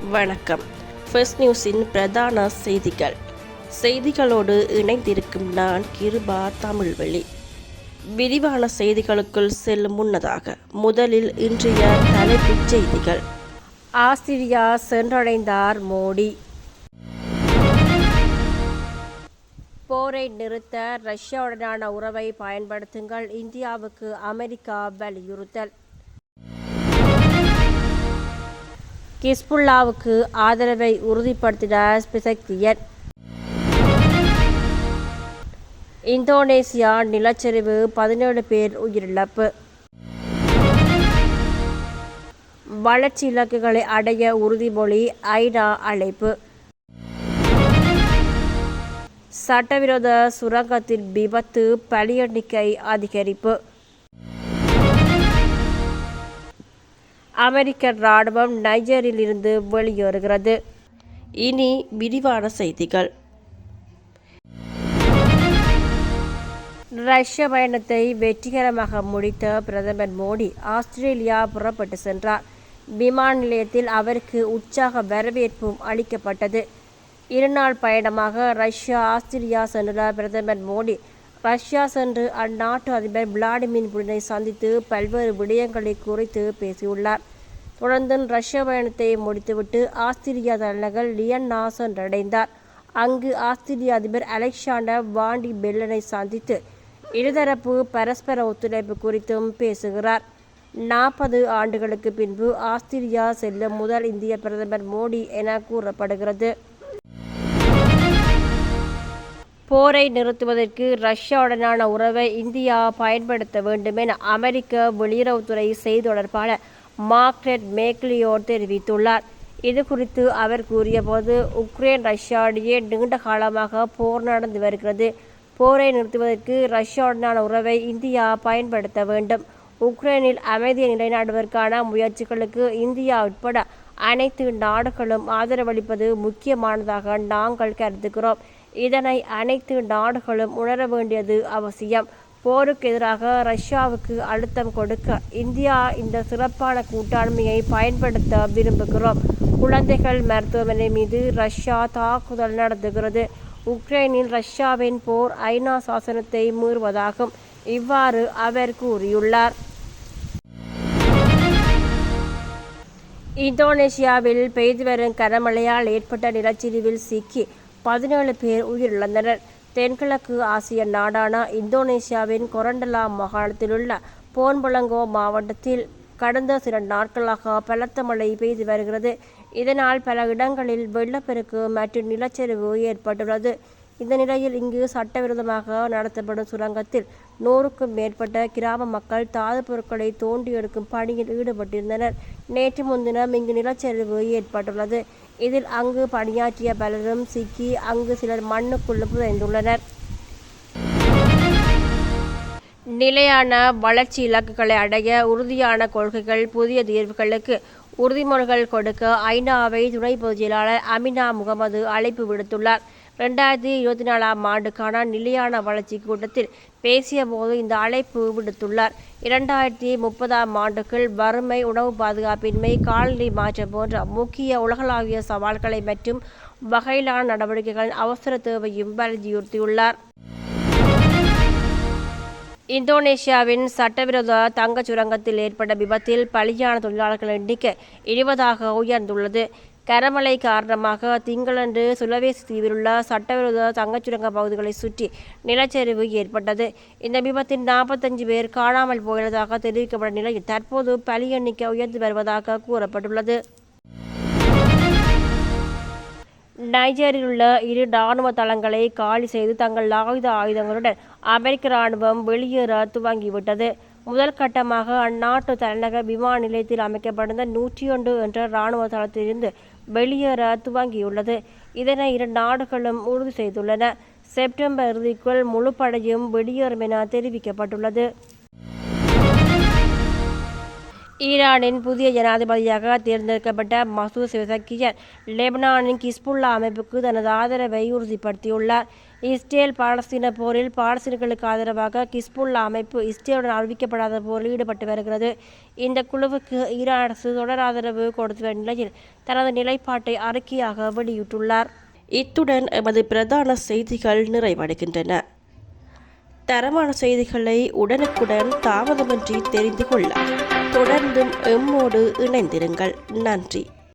வணக்கம். ஃபர்ஸ்ட் நியூஸின் பிரதான செய்திகளோடு இணைந்திருக்கும் நான் கிருபா தமிழ்வெளி. விரிவான செய்திகளுக்குள் செல்லும் முன்னதாக முதலில் இன்றைய தலைப்புச் செய்திகள். ஆஸ்திரியா சென்றடைந்தார் மோடி. போரை நிறுத்த ரஷ்யாவுடனான உறவை பயன்படுத்துங்கள், இந்தியாவுக்கு அமெரிக்கா வலியுறுத்தல். ஹிஸ்புல்லாவுக்கு ஆதரவை உறுதிப்படுத்தினார் பெசக்தியன். இந்தோனேசியா நிலச்சரிவு, 17 பேர் உயிரிழப்பு. வளர்ச்சி இலக்குகளை அடைய உறுதிமொழி, ஐநா அழைப்பு. சட்டவிரோத சுரங்கத்தில் விபத்து, பலி எண்ணிக்கை அதிகரிப்பு. அமெரிக்க இராணுவம் நைஜரில் இருந்து வெளியேறுகிறது. இனி விரிவான செய்திகள். ரஷ்ய பயணத்தை வெற்றிகரமாக முடித்த பிரதமர் மோடி ஆஸ்திரேலியா புறப்பட்டு சென்றார். விமான நிலையத்தில் அவருக்கு உற்சாக வரவேற்பும் அளிக்கப்பட்டது. 2 நாள் பயணமாக ரஷ்யா ஆஸ்திரேலியா சென்ற பிரதமர் மோடி ரஷ்யா சென்று அந்நாட்டு அதிபர் விளாடிமிர் புடினை சந்தித்து பல்வேறு விடயங்களை குறித்து பேசியுள்ளார். தொடர்ந்து ரஷ்ய பயணத்தை முடித்துவிட்டு ஆஸ்திரியா தலைநகர் லியன்னா சென்றடைந்தார். அங்கு ஆஸ்திரிய அதிபர் அலெக்சாண்டர் வான் டி பெல்லனை சந்தித்து இருதரப்பு பரஸ்பர ஒத்துழைப்பு குறித்தும் பேசுகிறார். 40 ஆண்டுகளுக்கு பின்பு ஆஸ்திரியா செல்லும் முதல் இந்திய பிரதமர் மோடி என கூறப்படுகிறது. போரை நிறுத்துவதற்கு ரஷ்யாவுடனான உறவை இந்தியா பயன்படுத்த வேண்டும் என அமெரிக்க வெளியுறவுத்துறை செய்தி தொடர்பாளர் மார்க்ரெட் மேக்லியோ தெரிவித்துள்ளார். இது குறித்து அவர் கூறியபோது, உக்ரைன் ரஷ்யா இடையே நீண்ட காலமாக போர் நடந்து வருகிறது. போரை நிறுத்துவதற்கு ரஷ்யாவுடனான உறவை இந்தியா பயன்படுத்த வேண்டும். உக்ரைனில் அமைதியை நிலைநாட்டுவதற்கான முயற்சிகளுக்கு இந்தியா உட்பட அனைத்து நாடுகளும் ஆதரவளிப்பது முக்கியமானதாக நாங்கள் கருதுகிறோம். இதனை அனைத்து நாடுகளும் உணர வேண்டியது அவசியம். போருக்கு எதிராக ரஷ்யாவுக்கு அழுத்தம் கொடுக்க இந்தியா இந்த சிறப்பான கூட்டாண்மையை பயன்படுத்த விரும்புகிறோம். குழந்தைகள் மருத்துவமனை மீது ரஷ்யா தாக்குதல் நடத்துகிறது. உக்ரைனில் ரஷ்யாவின் போர் ஐநா சாசனத்தை மீறுவதாகும். இவ்வாறு அவர் கூறியுள்ளார். இந்தோனேசியாவில் பெய்து வரும் கனமழையால் ஏற்பட்ட நிலச்சரிவில் சிக்கி 17 பேர் உயிரிழந்தனர். தென்கிழக்கு ஆசிய நாடான இந்தோனேசியாவின் கொரண்டலா மாகாணத்திலுள்ள போன்பொலங்கோ மாவட்டத்தில் கடந்த சில நாட்களாக பலத்த மழை பெய்து வருகிறது. இதனால் பல இடங்களில் வெள்ளப்பெருக்கு மற்றும் நிலச்சரிவு ஏற்பட்டுள்ளது. இந்த நிலையில் இங்கு சட்டவிரோதமாக நடத்தப்படும் சுரங்கத்தில் 100க்கும் மேற்பட்ட கிராம மக்கள் தாது பொருட்களை தோண்டி எடுக்கும் பணியில் ஈடுபட்டிருந்தனர். நேற்று முன்தினம் இங்கு நிலச்சரிவு ஏற்பட்டுள்ளது. இதில் அங்கு பணியாற்றிய பலரும் சிக்கி அங்கு சிலர் மண்ணுக்குள் புதைந்துள்ளனர். நிலையான வளர்ச்சி இலக்குகளை அடைய உறுதியான கொள்கைகள், புதிய தீர்வுகளுக்கு உறுதிமொழிகள் கொடுக்க ஐநாவை துணை பொதுச் செயலாளர் அமினா முகமது அழைப்பு விடுத்துள்ளார். 2024ஆம் ஆண்டுக்கான நிலையான வளர்ச்சி கூட்டத்தில் பேசிய போது இந்த அழைப்பு விடுத்துள்ளார். 2030ஆம் ஆண்டுக்குள் வறுமை, உணவு பாதுகாப்பின்மை, காலநிலை மாற்றம் போன்ற முக்கிய உலகளாவிய சவால்களை மற்றும் வகையிலான நடவடிக்கைகளின் அவசர தேவையும் வலியுறுத்தியுள்ளார். இந்தோனேசியாவின் சட்டவிரோத தங்கச் சுரங்கத்தில் ஏற்பட்ட விபத்தில் பலியான தொழிலாளர்கள் எண்ணிக்கை 20ஆக உயர்ந்துள்ளது. கனமழை காரணமாக திங்களன்று சுலவேசி தீவிலுள்ள சட்டவிரோத தங்கச்சுரங்க பகுதிகளை சுற்றி நிலச்சரிவு ஏற்பட்டது. இந்த விபத்தில் 45 பேர் காணாமல் போயுள்ளதாக தெரிவிக்கப்பட்ட நிலையில் தற்போது பலி எண்ணிக்கை உயர்ந்து வருவதாக கூறப்பட்டுள்ளது. நைஜரில் உள்ள 2 இராணுவ தளங்களை காலி செய்து தங்கள் ஆயுதங்களுடன் அமெரிக்க இராணுவம் வெளியேற துவங்கிவிட்டது. முதல் கட்டமாக அந்நாட்டு தலைநகர் விமான நிலையத்தில் அமைக்கப்பட்டிருந்த 101 என்ற இராணுவ தளத்திலிருந்து வெளியேற துவங்கியுள்ளது. இதனை 2 நாடுகளும் உறுதி செய்துள்ளன. செப்டம்பர் இறுதிக்குள் முழு படையும் வெளியேறும் என தெரிவிக்கப்பட்டுள்ளது. ஈரானின் புதிய ஜனாதிபதியாக தேர்ந்தெடுக்கப்பட்ட மசூத் பெசஷ்கியான் லெபனானின் ஹிஸ்புல்லா அமைப்புக்கு தனது ஆதரவை உறுதிப்படுத்தியுள்ளார். இஸ்ரேல் பாலஸ்தீன போரில் பாலஸ்தீனர்களுக்கு ஆதரவாக ஹிஸ்புல்லா அமைப்பு இஸ்ரேலுடன் அறிவிக்கப்படாத போரில் ஈடுபட்டு வருகிறது. இந்த குழுவுக்கு ஈரான் அரசு தொடர் ஆதரவு கொடுத்து வரும் நிலையில் தனது நிலைப்பாட்டை அறிக்கையாக வெளியிட்டுள்ளார். இத்துடன் எமது பிரதான செய்திகள் நிறைவடைகின்றன. தரமான செய்திகளை உடனுக்குடன் தாமதமின்றி தெரிந்து கொள்ள தொடர்ந்தும் எம்மோடு இணைந்திருங்கள். நன்றி.